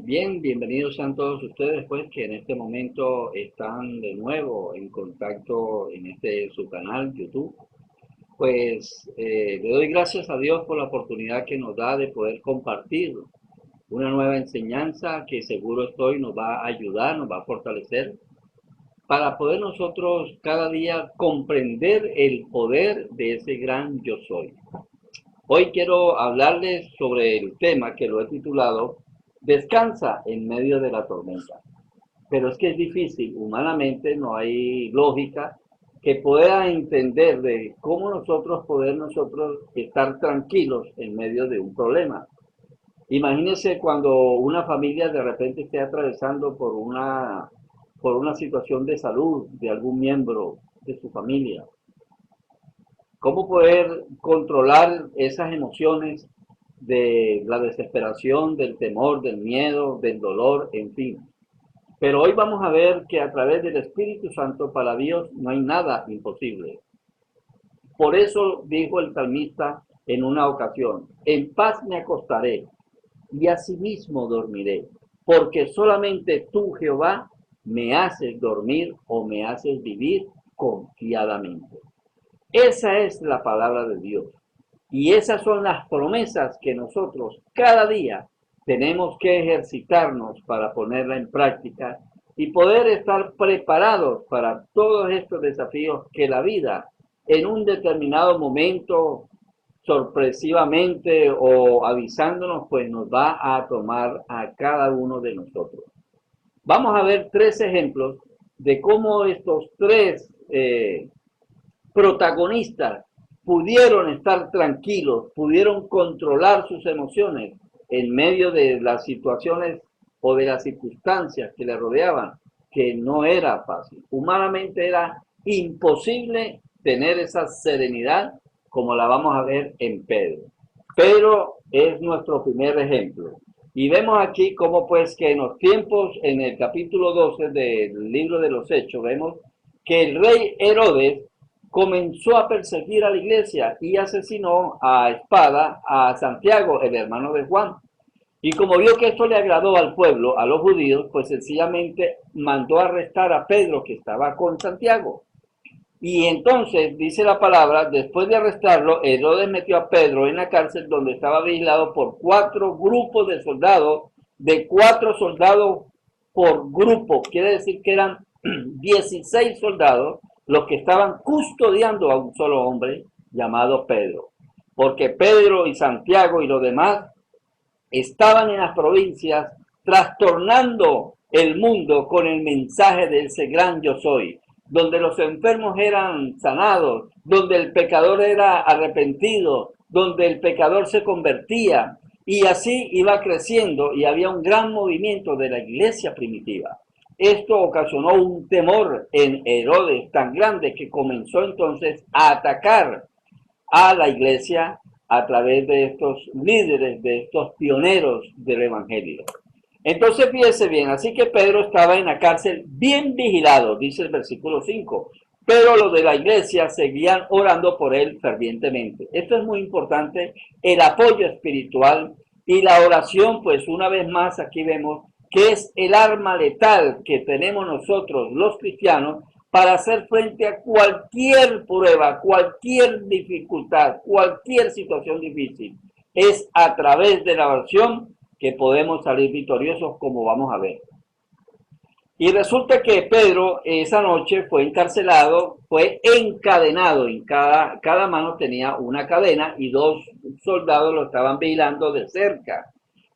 Bien, bienvenidos sean todos ustedes, pues, que en este momento están de nuevo en contacto en su canal YouTube. Le doy gracias a Dios por la oportunidad que nos da de poder compartir una nueva enseñanza que seguro estoy nos va a ayudar, nos va a fortalecer para poder nosotros cada día comprender el poder de ese gran yo soy. Hoy quiero hablarles sobre el tema que lo he titulado Descansa en medio de la tormenta. Pero es que es difícil, humanamente no hay lógica que pueda entender de cómo nosotros estar tranquilos en medio de un problema. Imagínense cuando una familia de repente esté atravesando por una situación de salud de algún miembro de su familia. ¿Cómo poder controlar esas emociones de la desesperación, del temor, del miedo, del dolor, en fin? Pero hoy vamos a ver que a través del Espíritu Santo para Dios no hay nada imposible. Por eso dijo el salmista en una ocasión, en paz me acostaré y asimismo dormiré, porque solamente tú, Jehová, me haces dormir o me haces vivir confiadamente. Esa es la palabra de Dios. Y esas son las promesas que nosotros cada día tenemos que ejercitarnos para ponerla en práctica y poder estar preparados para todos estos desafíos que la vida en un determinado momento, sorpresivamente o avisándonos, pues nos va a tomar a cada uno de nosotros. Vamos a ver tres ejemplos de cómo estos tres protagonistas pudieron estar tranquilos, pudieron controlar sus emociones en medio de las situaciones o de las circunstancias que le rodeaban, que no era fácil. Humanamente era imposible tener esa serenidad como la vamos a ver en Pedro. Pedro es nuestro primer ejemplo. Y vemos aquí cómo pues que en los tiempos, en el capítulo 12 del libro de los Hechos, vemos que el rey Herodes comenzó a perseguir a la iglesia y asesinó a espada a Santiago, el hermano de Juan. Y como vio que esto le agradó al pueblo, a los judíos, pues sencillamente mandó arrestar a Pedro, que estaba con Santiago. Y entonces, dice la palabra, después de arrestarlo, Herodes metió a Pedro en la cárcel donde estaba vigilado por 4 grupos de soldados, de 4 soldados por grupo. Quiere decir que eran 16 soldados los que estaban custodiando a un solo hombre llamado Pedro. Porque Pedro y Santiago y los demás estaban en las provincias trastornando el mundo con el mensaje de ese gran yo soy, donde los enfermos eran sanados, donde el pecador era arrepentido, donde el pecador se convertía, y así iba creciendo y había un gran movimiento de la iglesia primitiva. Esto ocasionó un temor en Herodes tan grande que comenzó entonces a atacar a la iglesia a través de estos líderes, de estos pioneros del evangelio. Entonces fíjese bien, así que Pedro estaba en la cárcel bien vigilado, dice el versículo 5, pero los de la iglesia seguían orando por él fervientemente. Esto es muy importante, el apoyo espiritual y la oración, pues una vez más aquí vemos que es el arma letal que tenemos nosotros los cristianos para hacer frente a cualquier prueba, cualquier dificultad, cualquier situación difícil. Es a través de la oración que podemos salir victoriosos, como vamos a ver. Y resulta que Pedro esa noche fue encarcelado, fue encadenado, en cada mano tenía una cadena y 2 soldados lo estaban vigilando de cerca.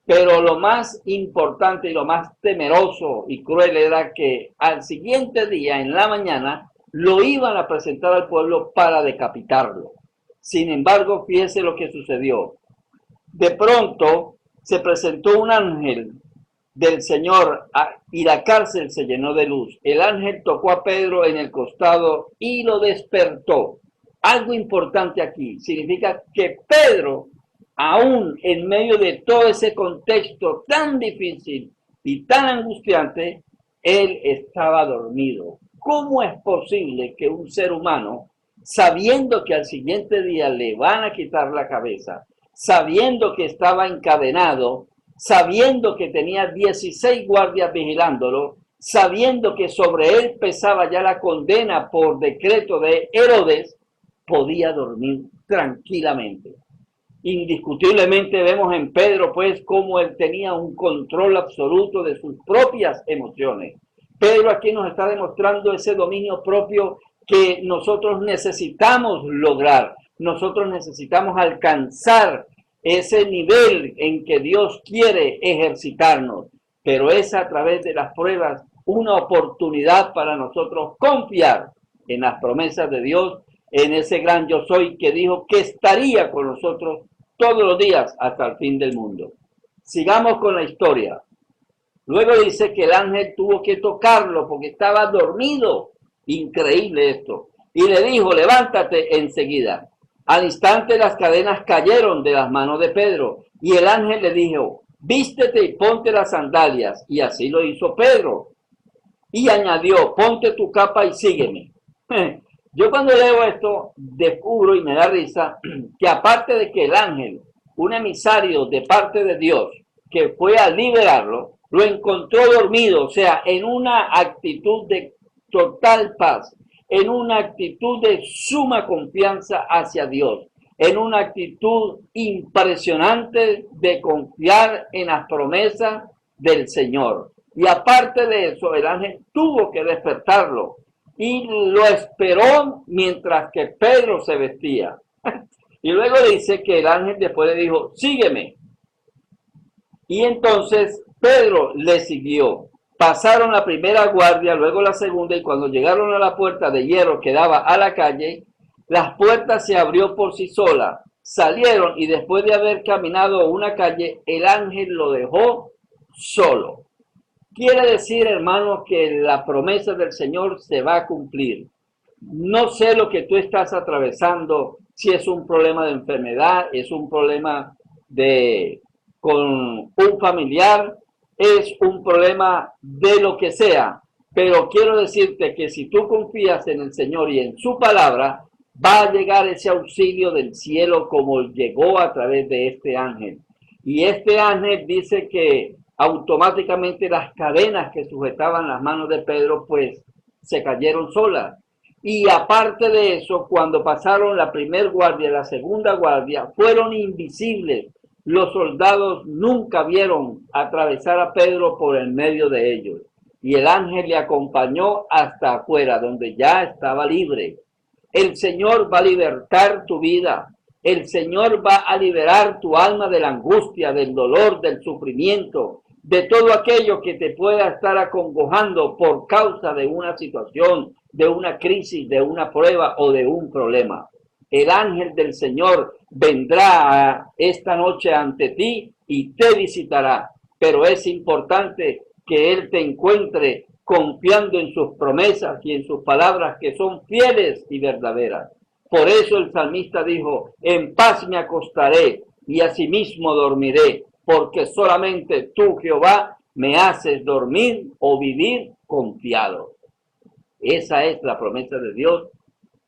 Pero lo más importante y lo más temeroso y cruel era que al siguiente día, en la mañana, lo iban a presentar al pueblo para decapitarlo. Sin embargo, fíjese lo que sucedió. De pronto se presentó un ángel del Señor y la cárcel se llenó de luz. El ángel tocó a Pedro en el costado y lo despertó. Algo importante aquí significa que Pedro, aún en medio de todo ese contexto tan difícil y tan angustiante, él estaba dormido. ¿Cómo es posible que un ser humano, sabiendo que al siguiente día le van a quitar la cabeza, sabiendo que estaba encadenado, sabiendo que tenía 16 guardias vigilándolo, sabiendo que sobre él pesaba ya la condena por decreto de Herodes, podía dormir tranquilamente. Indiscutiblemente vemos en Pedro, pues, cómo él tenía un control absoluto de sus propias emociones. Pedro aquí nos está demostrando ese dominio propio que nosotros necesitamos lograr. Nosotros necesitamos alcanzar ese nivel en que Dios quiere ejercitarnos, pero es a través de las pruebas una oportunidad para nosotros confiar en las promesas de Dios, en ese gran yo soy que dijo que estaría con nosotros todos los días hasta el fin del mundo. Sigamos con la historia. Luego dice que el ángel tuvo que tocarlo porque estaba dormido. Increíble esto. Y le dijo, levántate enseguida. Al instante las cadenas cayeron de las manos de Pedro. Y el ángel le dijo, vístete y ponte las sandalias. Y así lo hizo Pedro. Y añadió, ponte tu capa y sígueme. Yo cuando leo esto descubro y me da risa que aparte de que el ángel, un emisario de parte de Dios, que fue a liberarlo, lo encontró dormido, o sea, en una actitud de total paz, en una actitud de suma confianza hacia Dios, en una actitud impresionante de confiar en las promesas del Señor. Y aparte de eso, el ángel tuvo que despertarlo y lo esperó mientras que Pedro se vestía. Y luego dice que el ángel después le dijo, sígueme. Y entonces Pedro le siguió. Pasaron la primera guardia, luego la segunda, y cuando llegaron a la puerta de hierro que daba a la calle, las puertas se abrió por sí sola. Salieron y después de haber caminado una calle, el ángel lo dejó solo. Quiere decir, hermano, que la promesa del Señor se va a cumplir. No sé lo que tú estás atravesando, si es un problema de enfermedad, es un problema con un familiar, es un problema de lo que sea. Pero quiero decirte que si tú confías en el Señor y en su palabra, va a llegar ese auxilio del cielo como llegó a través de este ángel. Y este ángel dice que automáticamente las cadenas que sujetaban las manos de Pedro pues se cayeron solas. Y aparte de eso, cuando pasaron la primera guardia y la segunda guardia, fueron invisibles. Los soldados nunca vieron atravesar a Pedro por el medio de ellos. Y el ángel le acompañó hasta afuera, donde ya estaba libre. El Señor va a libertar tu vida. El Señor va a liberar tu alma de la angustia, del dolor, del sufrimiento, de todo aquello que te pueda estar acongojando por causa de una situación, de una crisis, de una prueba o de un problema. El ángel del Señor vendrá esta noche ante ti y te visitará. Pero es importante que Él te encuentre confiando en sus promesas y en sus palabras que son fieles y verdaderas. Por eso el salmista dijo, en paz me acostaré y asimismo dormiré, porque solamente tú, Jehová, me haces dormir o vivir confiado. Esa es la promesa de Dios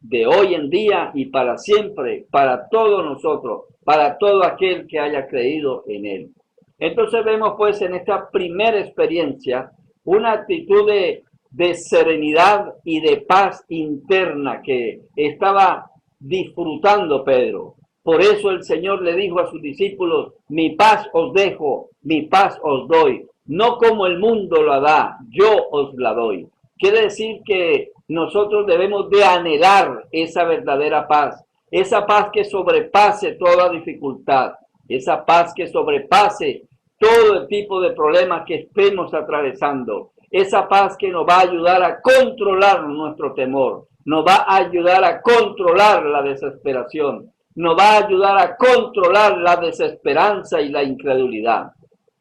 de hoy en día y para siempre, para todos nosotros, para todo aquel que haya creído en Él. Entonces vemos pues en esta primera experiencia una actitud de serenidad y de paz interna que estaba disfrutando Pedro. Por eso el Señor le dijo a sus discípulos, mi paz os dejo, mi paz os doy, no como el mundo la da, yo os la doy. Quiere decir que nosotros debemos de anhelar esa verdadera paz, esa paz que sobrepase toda dificultad, esa paz que sobrepase todo el tipo de problemas que estemos atravesando, esa paz que nos va a ayudar a controlar nuestro temor, nos va a ayudar a controlar la desesperación, nos va a ayudar a controlar la desesperanza y la incredulidad.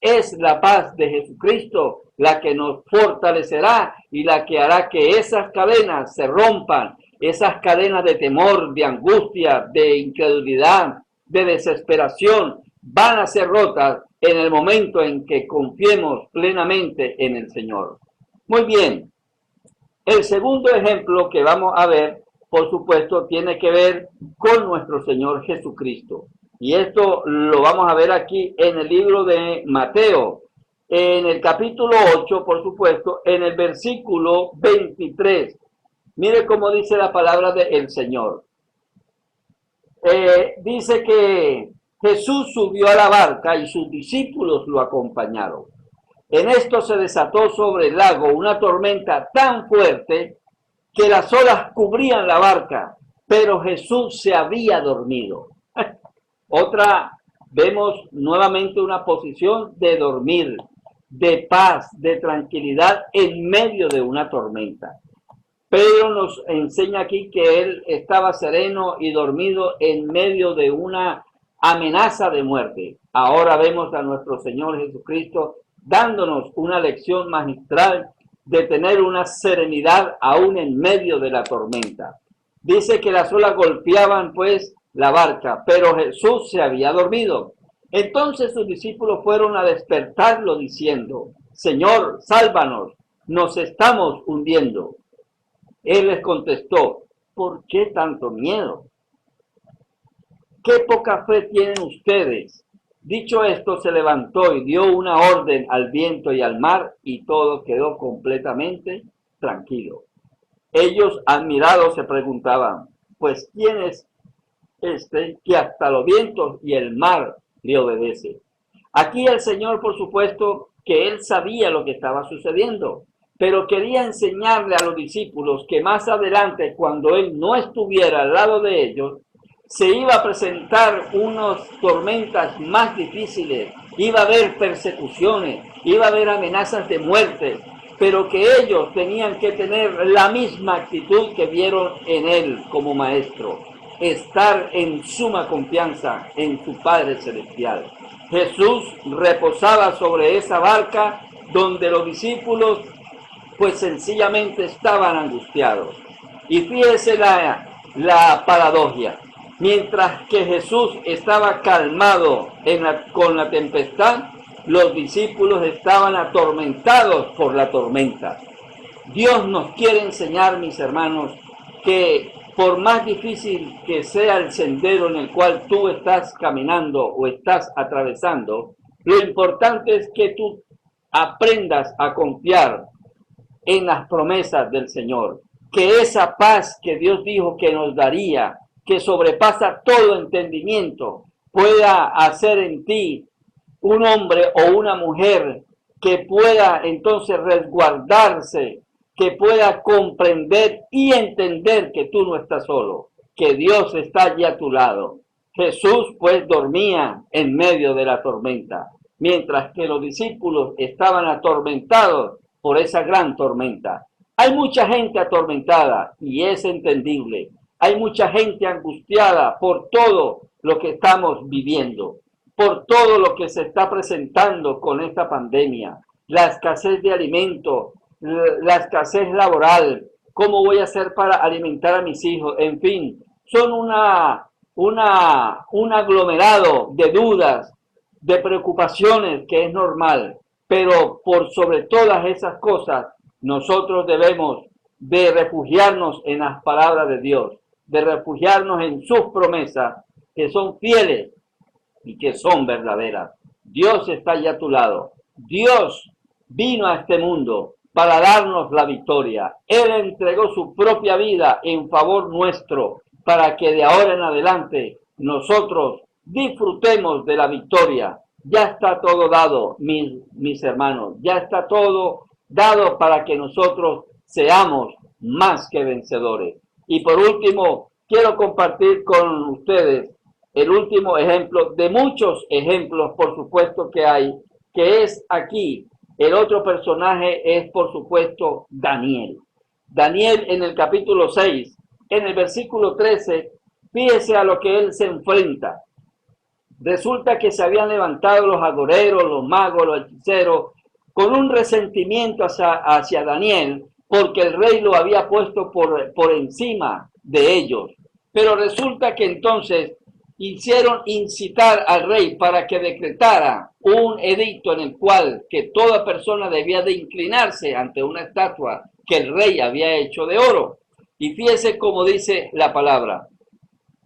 Es la paz de Jesucristo la que nos fortalecerá y la que hará que esas cadenas se rompan, esas cadenas de temor, de angustia, de incredulidad, de desesperación, van a ser rotas en el momento en que confiemos plenamente en el Señor. Muy bien, el segundo ejemplo que vamos a ver, por supuesto, tiene que ver con nuestro Señor Jesucristo. Y esto lo vamos a ver aquí en el libro de Mateo, en el capítulo 8, por supuesto, en el versículo 23. Mire cómo dice la palabra del Señor. Dice que Jesús subió a la barca y sus discípulos lo acompañaron. En esto se desató sobre el lago una tormenta tan fuerte que las olas cubrían la barca, pero Jesús se había dormido. Otra, vemos nuevamente una posición de dormir, de paz, de tranquilidad en medio de una tormenta. Pedro nos enseña aquí que él estaba sereno y dormido en medio de una amenaza de muerte. Ahora vemos a nuestro Señor Jesucristo dándonos una lección magistral de tener una serenidad aún en medio de la tormenta. Dice que las olas golpeaban pues la barca, pero Jesús se había dormido. Entonces sus discípulos fueron a despertarlo diciendo: Señor, sálvanos, nos estamos hundiendo. Él les contestó: ¿por qué tanto miedo? ¿Qué poca fe tienen ustedes? Dicho esto, se levantó y dio una orden al viento y al mar, y todo quedó completamente tranquilo. Ellos, admirados, se preguntaban: pues, ¿quién es este que hasta los vientos y el mar le obedece? Aquí el Señor, por supuesto, que él sabía lo que estaba sucediendo, pero quería enseñarle a los discípulos que más adelante, cuando él no estuviera al lado de ellos, se iba a presentar unas tormentas más difíciles, iba a haber persecuciones, iba a haber amenazas de muerte, pero que ellos tenían que tener la misma actitud que vieron en él como maestro, estar en suma confianza en su Padre Celestial. Jesús reposaba sobre esa barca donde los discípulos pues sencillamente estaban angustiados. Y fíjese la paradoja. Mientras que Jesús estaba calmado con la tempestad, los discípulos estaban atormentados por la tormenta. Dios nos quiere enseñar, mis hermanos, que por más difícil que sea el sendero en el cual tú estás caminando o estás atravesando, lo importante es que tú aprendas a confiar en las promesas del Señor, que esa paz que Dios dijo que nos daría, que sobrepasa todo entendimiento, pueda hacer en ti un hombre o una mujer que pueda entonces resguardarse, que pueda comprender y entender que tú no estás solo, que Dios está allí a tu lado. Jesús pues dormía en medio de la tormenta, mientras que los discípulos estaban atormentados por esa gran tormenta. Hay mucha gente atormentada y es entendible. Hay mucha gente angustiada por todo lo que estamos viviendo, por todo lo que se está presentando con esta pandemia, la escasez de alimentos, la escasez laboral, cómo voy a hacer para alimentar a mis hijos, en fin, son un aglomerado de dudas, de preocupaciones que es normal, pero por sobre todas esas cosas, nosotros debemos de refugiarnos en las palabras de Dios, de refugiarnos en sus promesas, que son fieles y que son verdaderas. Dios está allá a tu lado. Dios vino a este mundo para darnos la victoria. Él entregó su propia vida en favor nuestro, para que de ahora en adelante nosotros disfrutemos de la victoria. Ya está todo dado, mis hermanos, ya está todo dado para que nosotros seamos más que vencedores. Y por último, quiero compartir con ustedes el último ejemplo de muchos ejemplos, por supuesto, que hay, que es aquí. El otro personaje es, por supuesto, Daniel. Daniel en el capítulo 6, en el versículo 13, fíjese a lo que él se enfrenta. Resulta que se habían levantado los agoreros, los magos, los hechiceros, con un resentimiento hacia Daniel, porque el rey lo había puesto por encima de ellos. Pero resulta que entonces hicieron incitar al rey para que decretara un edicto en el cual que toda persona debía de inclinarse ante una estatua que el rey había hecho de oro. Y fíjese cómo dice la palabra.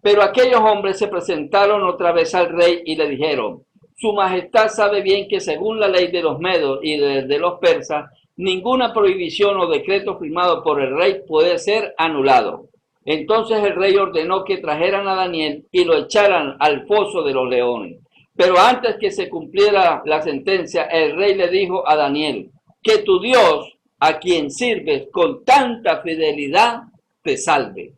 Pero aquellos hombres se presentaron otra vez al rey y le dijeron: Su Majestad sabe bien que según la ley de los medos y de los persas, ninguna prohibición o decreto firmado por el rey puede ser anulado. Entonces el rey ordenó que trajeran a Daniel y lo echaran al foso de los leones. Pero antes que se cumpliera la sentencia, el rey le dijo a Daniel: Que tu Dios, a quien sirves con tanta fidelidad, te salve.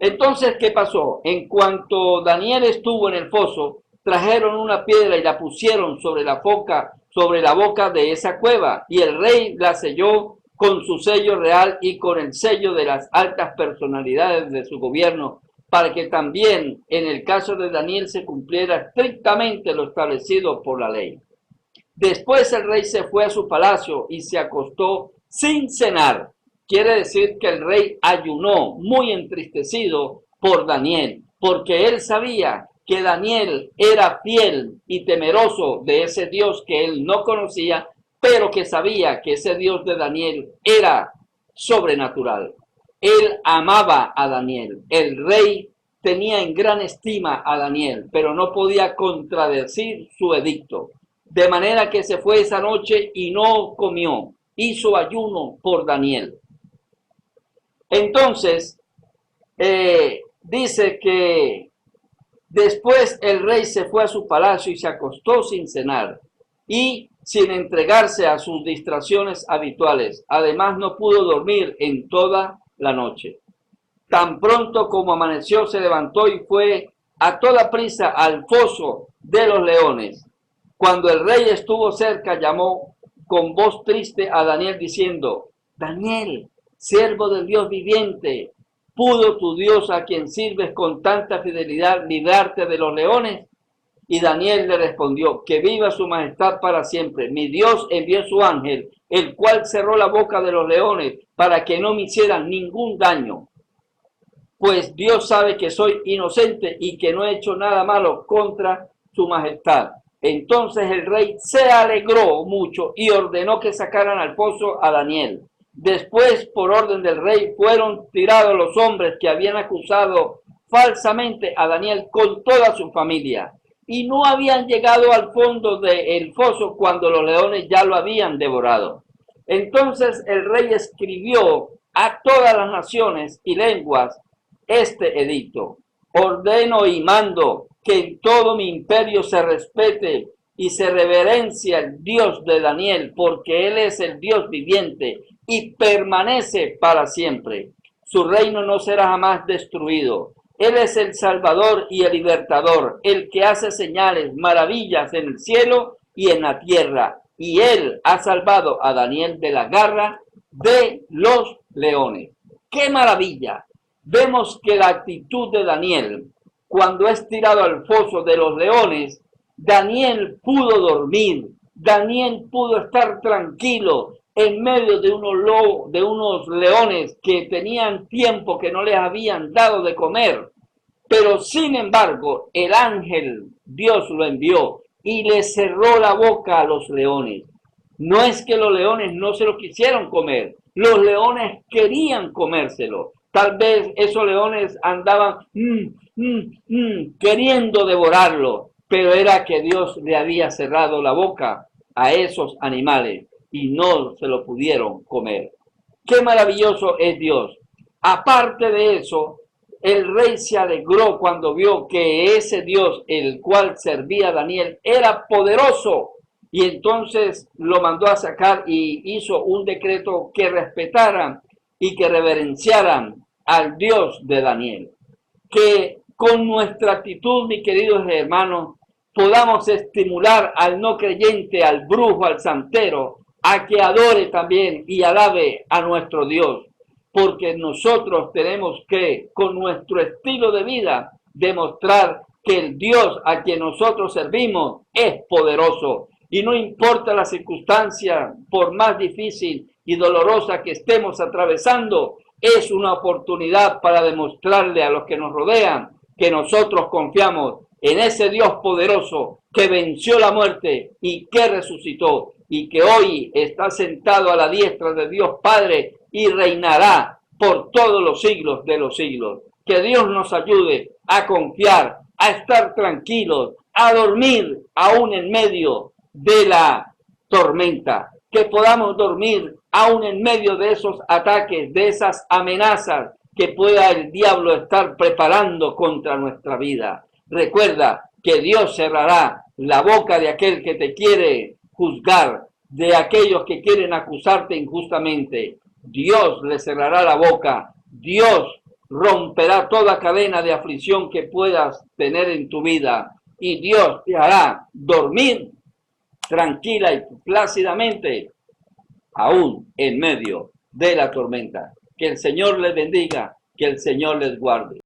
Entonces, ¿qué pasó? En cuanto Daniel estuvo en el foso, trajeron una piedra y la pusieron sobre la boca de esa cueva, y el rey la selló con su sello real y con el sello de las altas personalidades de su gobierno, para que también en el caso de Daniel se cumpliera estrictamente lo establecido por la ley. Después el rey se fue a su palacio y se acostó sin cenar. Quiere decir que el rey ayunó muy entristecido por Daniel, porque él sabía que Daniel era fiel y temeroso de ese Dios que él no conocía, pero que sabía que ese Dios de Daniel era sobrenatural. Él amaba a Daniel. El rey tenía en gran estima a Daniel, pero no podía contradecir su edicto. De manera que se fue esa noche y no comió. Hizo ayuno por Daniel. Entonces, dice que después el rey se fue a su palacio y se acostó sin cenar y sin entregarse a sus distracciones habituales. Además, no pudo dormir en toda la noche. Tan pronto como amaneció, se levantó y fue a toda prisa al foso de los leones. Cuando el rey estuvo cerca, llamó con voz triste a Daniel diciendo: Daniel, siervo del Dios viviente, ¿pudo tu Dios, a quien sirves con tanta fidelidad, librarte de los leones? Y Daniel le respondió: Que viva su majestad para siempre. Mi Dios envió su ángel, el cual cerró la boca de los leones para que no me hicieran ningún daño. Pues Dios sabe que soy inocente y que no he hecho nada malo contra su majestad. Entonces el rey se alegró mucho y ordenó que sacaran al foso a Daniel. Después, por orden del rey, fueron tirados los hombres que habían acusado falsamente a Daniel con toda su familia. Y no habían llegado al fondo del foso cuando los leones ya lo habían devorado. Entonces el rey escribió a todas las naciones y lenguas este edicto: Ordeno y mando que en todo mi imperio se respete y se reverencia el Dios de Daniel, porque él es el Dios viviente y permanece para siempre. Su reino no será jamás destruido. Él es el Salvador y el Libertador, el que hace señales, maravillas en el cielo y en la tierra. Y él ha salvado a Daniel de la garra de los leones. ¡Qué maravilla! Vemos que la actitud de Daniel, cuando es tirado al foso de los leones, Daniel pudo dormir, Daniel pudo estar tranquilo en medio de unos leones que tenían tiempo que no les habían dado de comer. Pero sin embargo, el ángel, Dios lo envió y le cerró la boca a los leones. No es que los leones no se lo quisieron comer, los leones querían comérselo. Tal vez esos leones andaban queriendo devorarlo, pero era que Dios le había cerrado la boca a esos animales y no se lo pudieron comer. ¡Qué maravilloso es Dios! Aparte de eso, el rey se alegró cuando vio que ese Dios, el cual servía a Daniel, era poderoso. Y entonces lo mandó a sacar y hizo un decreto que respetaran y que reverenciaran al Dios de Daniel. Que con nuestra actitud, mis queridos hermanos, podamos estimular al no creyente, al brujo, al santero, a que adore también y alabe a nuestro Dios. Porque nosotros tenemos que, con nuestro estilo de vida, demostrar que el Dios a quien nosotros servimos es poderoso. Y no importa la circunstancia, por más difícil y dolorosa que estemos atravesando, es una oportunidad para demostrarle a los que nos rodean que nosotros confiamos en ese Dios poderoso que venció la muerte y que resucitó y que hoy está sentado a la diestra de Dios Padre y reinará por todos los siglos de los siglos. Que Dios nos ayude a confiar, a estar tranquilos, a dormir aún en medio de la tormenta. Que podamos dormir aún en medio de esos ataques, de esas amenazas que pueda el diablo estar preparando contra nuestra vida. Recuerda que Dios cerrará la boca de aquel que te quiere juzgar, de aquellos que quieren acusarte injustamente. Dios le cerrará la boca. Dios romperá toda cadena de aflicción que puedas tener en tu vida. Y Dios te hará dormir tranquila y plácidamente, aún en medio de la tormenta. Que el Señor les bendiga, que el Señor les guarde.